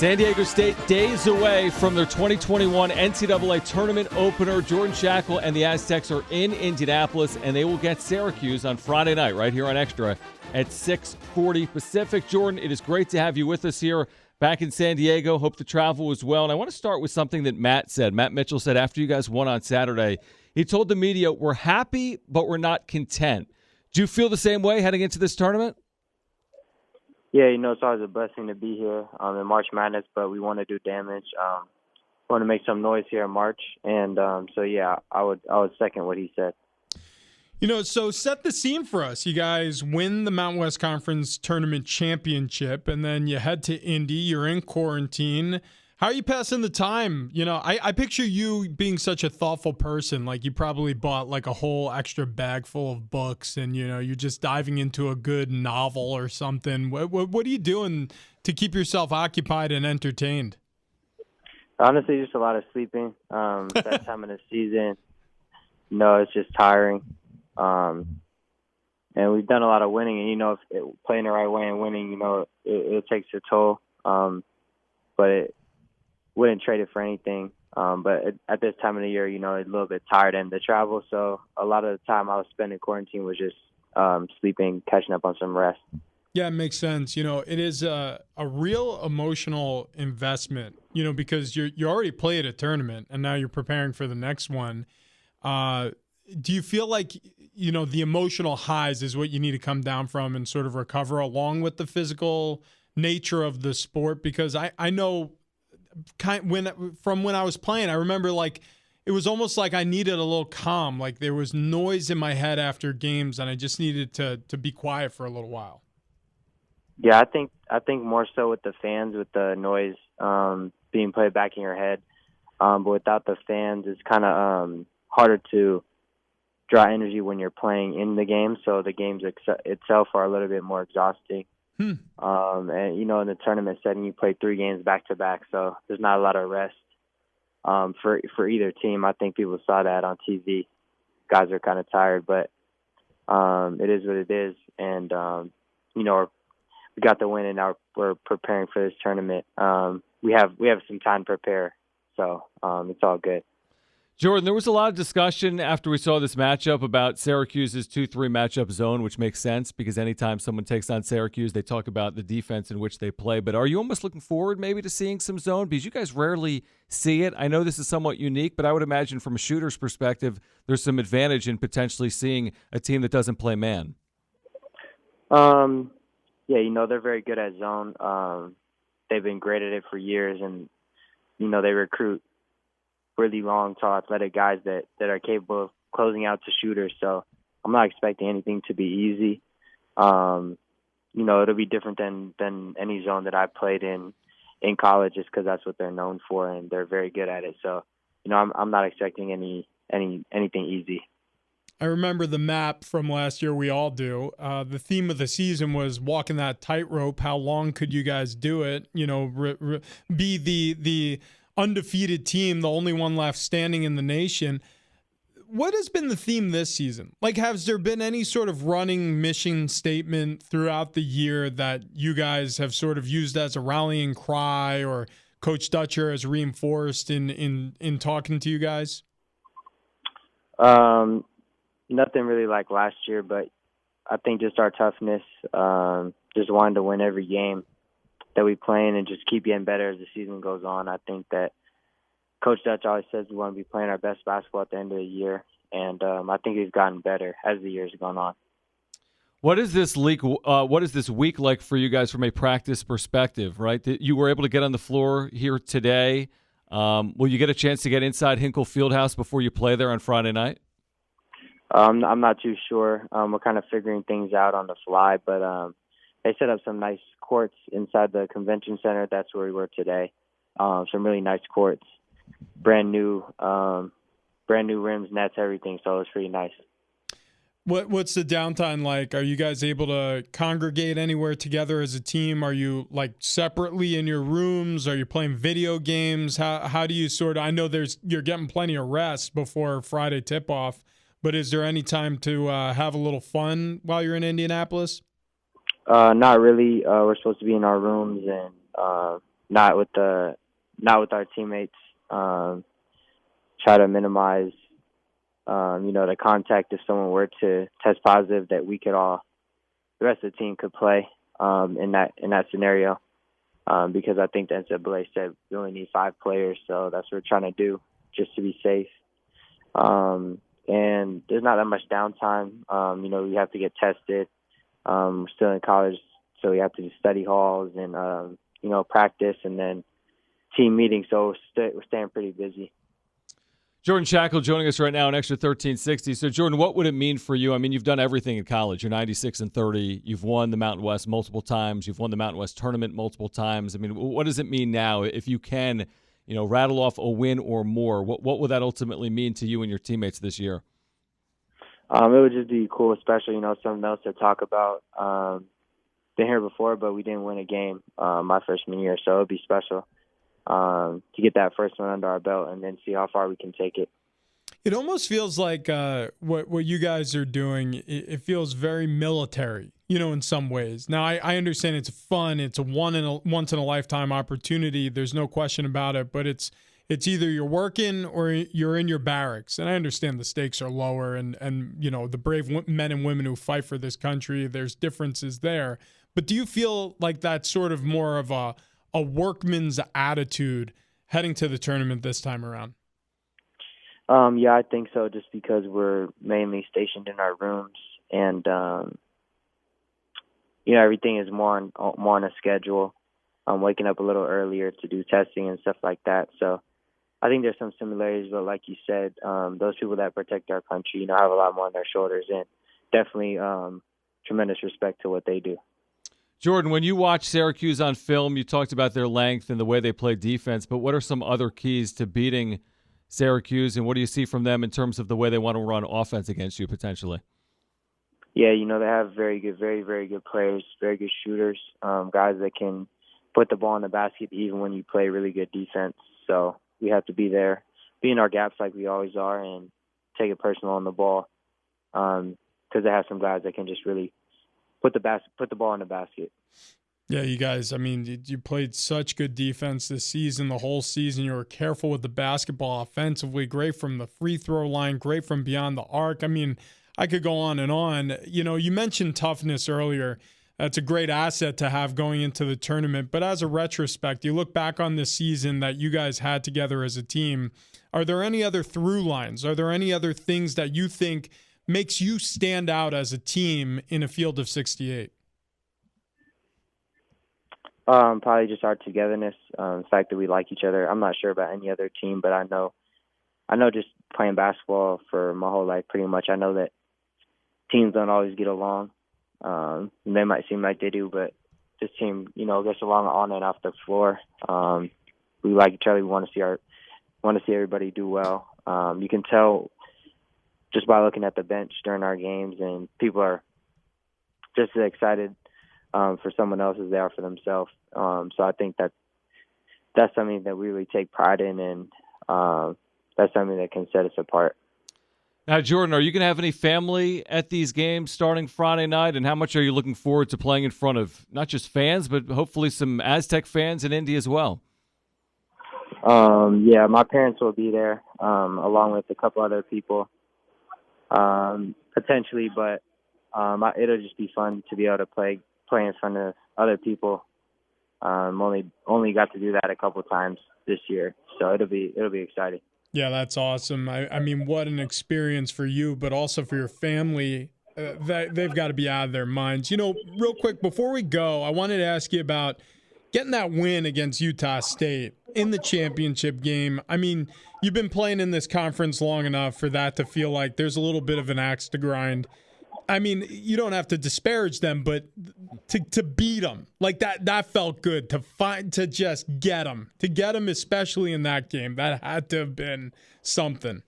San Diego State days away from their 2021 NCAA Tournament opener. Jordan Schakel and the Aztecs are in Indianapolis, and they will get Syracuse on Friday night right here on Xtra at 6:40 Pacific. Jordan, it is great to have you with us here back in San Diego. Hope the travel was well. And I want to start with something that Matt said. Matt Mitchell said after you guys won on Saturday, he told the media, "We're happy, but we're not content." Do you feel the same way heading into this tournament? Yeah, it's always a blessing to be here in March Madness, but we want to do damage. Want to make some noise here in March, and so yeah, I would second what he said. So set the scene for us. You guys win the Mountain West Conference Tournament Championship, and then you head to Indy. You're in quarantine. How are you passing the time? I picture you being such a thoughtful person. Like, you probably bought like a whole extra bag full of books, and you're just diving into a good novel or something. What are you doing to keep yourself occupied and entertained? Honestly, just a lot of sleeping. That time of the season, it's just tiring. And we've done a lot of winning, and playing the right way and winning, it takes a toll. But wouldn't trade it for anything. But at this time of the year, a little bit tired and the travel. So a lot of the time I was spending quarantine was just sleeping, catching up on some rest. Yeah, it makes sense. It is a real emotional investment, because you already played a tournament and now you're preparing for the next one. Do you feel like, the emotional highs is what you need to come down from and sort of recover along with the physical nature of the sport? Because I know when I was playing, I remember like it was almost like I needed a little calm. Like there was noise in my head after games, and I just needed to be quiet for a little while. Yeah, I think more so with the fans, with the noise being played back in your head. But without the fans, it's kind of harder to draw energy when you're playing in the game. So the games itself are a little bit more exhausting. And in the tournament setting, you play 3 games back to back, so there's not a lot of rest for either team. I think people saw that on TV. Guys are kind of tired, but it is what it is. And we got the win, and now we're preparing for this tournament. We have some time to prepare, so it's all good. Jordan, there was a lot of discussion after we saw this matchup about Syracuse's 2-3 matchup zone, which makes sense because anytime someone takes on Syracuse, they talk about the defense in which they play. But are you almost looking forward maybe to seeing some zone? Because you guys rarely see it. I know this is somewhat unique, but I would imagine from a shooter's perspective, there's some advantage in potentially seeing a team that doesn't play man. Yeah, they're very good at zone. They've been great at it for years, and, they recruit really long, tall, athletic guys that are capable of closing out to shooters. So I'm not expecting anything to be easy. It'll be different than any zone that I played in college, just because that's what they're known for, and they're very good at it. So, I'm not expecting anything easy. I remember the map from last year. We all do. The theme of the season was walking that tightrope. How long could you guys do it? Be the undefeated team, the only one left standing in the nation. What has been the theme this season? Like, has there been any sort of running mission statement throughout the year that you guys have sort of used as a rallying cry, or Coach Dutcher has reinforced in talking to you guys? Nothing really like last year, but I think just our toughness, just wanting to win every game that we play in and just keep getting better as the season goes on. I think that Coach Dutch always says we want to be playing our best basketball at the end of the year, and I think we've gotten better as the years gone on. What is this week like for you guys from a practice perspective, right? You were able to get on the floor here today. Will you get a chance to get inside Hinkle Fieldhouse before you play there on Friday night? I'm not too sure. We're kind of figuring things out on the fly, but they set up some nice courts inside the convention center. That's where we were today. Some really nice courts, brand new rims, nets, everything. So it was pretty nice. What's the downtime like? Are you guys able to congregate anywhere together as a team? Are you like separately in your rooms? Are you playing video games? How do you sort of? I know you're getting plenty of rest before Friday tip-off, but is there any time to have a little fun while you're in Indianapolis? Not really. We're supposed to be in our rooms and not with our teammates. Try to minimize, the contact if someone were to test positive, that the rest of the team could play in that scenario. Because I think the NCAA said we only need 5 players, so that's what we're trying to do just to be safe. And there's not that much downtime. We have to get tested. We're still in college, so we have to do study halls and, practice and then team meetings. So we're staying pretty busy. Jordan Schakel joining us right now on Xtra 1360. So, Jordan, what would it mean for you? I mean, you've done everything in college. You're 96-30. You've won the Mountain West multiple times. You've won the Mountain West tournament multiple times. I mean, what does it mean now if you can, rattle off a win or more? What would that ultimately mean to you and your teammates this year? It would just be cool, especially, something else to talk about. Been here before, but we didn't win a game my freshman year, so it would be special. To get that first one under our belt and then see how far we can take it. It almost feels like what you guys are doing, it feels very military, in some ways. Now, I understand it's fun. It's a once-in-a-lifetime opportunity. There's no question about it. But it's either you're working or you're in your barracks. And I understand the stakes are lower and the brave men and women who fight for this country, there's differences there. But do you feel like that's sort of more of a workman's attitude heading to the tournament this time around? Yeah, I think so, just because we're mainly stationed in our rooms and, everything is more on a schedule. I'm waking up a little earlier to do testing and stuff like that. So I think there's some similarities, but like you said, those people that protect our country, have a lot more on their shoulders, and definitely tremendous respect to what they do. Jordan, when you watch Syracuse on film, you talked about their length and the way they play defense, but what are some other keys to beating Syracuse, and what do you see from them in terms of the way they want to run offense against you potentially? Yeah, they have very good, very, very good players, very good shooters, guys that can put the ball in the basket even when you play really good defense. So we have to be there, be in our gaps like we always are, and take it personal on the ball because they have some guys that can just really put the ball in the basket. Yeah, you guys, I mean, you played such good defense this season, the whole season. You were careful with the basketball offensively, great from the free throw line, great from beyond the arc. I mean, I could go on and on. You mentioned toughness earlier. That's a great asset to have going into the tournament. But as a retrospect, you look back on this season that you guys had together as a team. Are there any other through lines? Are there any other things that you think makes you stand out as a team in a field of 68? Probably just our togetherness, the fact that we like each other. I'm not sure about any other team, but I know just playing basketball for my whole life pretty much, I know that teams don't always get along. They might seem like they do, but this team, gets along on and off the floor. We like each other. We want to see everybody do well. You can tell just by looking at the bench during our games, and people are just as excited for someone else as they are for themselves. So I think that's something that we really take pride in, and that's something that can set us apart. Now, Jordan, are you going to have any family at these games starting Friday night, and how much are you looking forward to playing in front of not just fans, but hopefully some Aztec fans in Indy as well? Yeah, my parents will be there, along with a couple other people, potentially, but it'll just be fun to be able to play in front of other people. Only got to do that a couple times this year, so it'll be exciting. Yeah, that's awesome. I mean, what an experience for you, but also for your family. They've got to be out of their minds. Real quick, before we go, I wanted to ask you about getting that win against Utah State in the championship game. I mean, you've been playing in this conference long enough for that to feel like there's a little bit of an axe to grind. I mean, you don't have to disparage them, but to beat them like that felt good. To just get them, especially in that game, that had to have been something.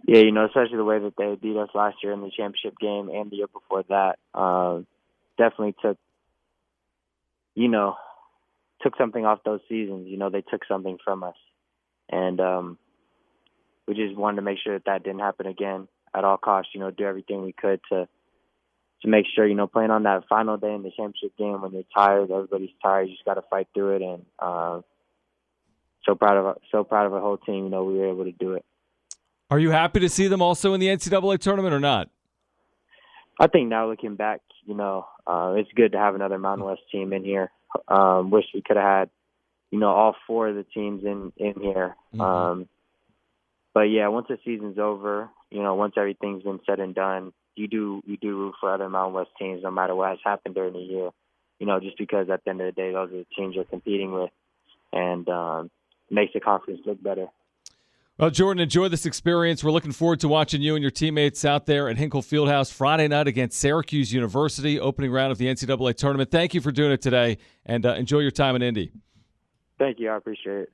Yeah, especially the way that they beat us last year in the championship game and the year before that, definitely took something off those seasons. They took something from us, and we just wanted to make sure that didn't happen again. At all costs, do everything we could to make sure, playing on that final day in the championship game when you're tired, everybody's tired, you just got to fight through it. And so proud of our whole team. We were able to do it. Are you happy to see them also in the NCAA tournament or not? I think now looking back, it's good to have another Mountain West team in here. Wish we could have had, all 4 of the teams in here. Mm-hmm. But yeah, once the season's over, once everything's been said and done, you do root for other Mountain West teams no matter what has happened during the year. Just because at the end of the day, those are the teams you're competing with, and makes the conference look better. Well, Jordan, enjoy this experience. We're looking forward to watching you and your teammates out there at Hinkle Fieldhouse Friday night against Syracuse University, opening round of the NCAA tournament. Thank you for doing it today, and enjoy your time in Indy. Thank you. I appreciate it.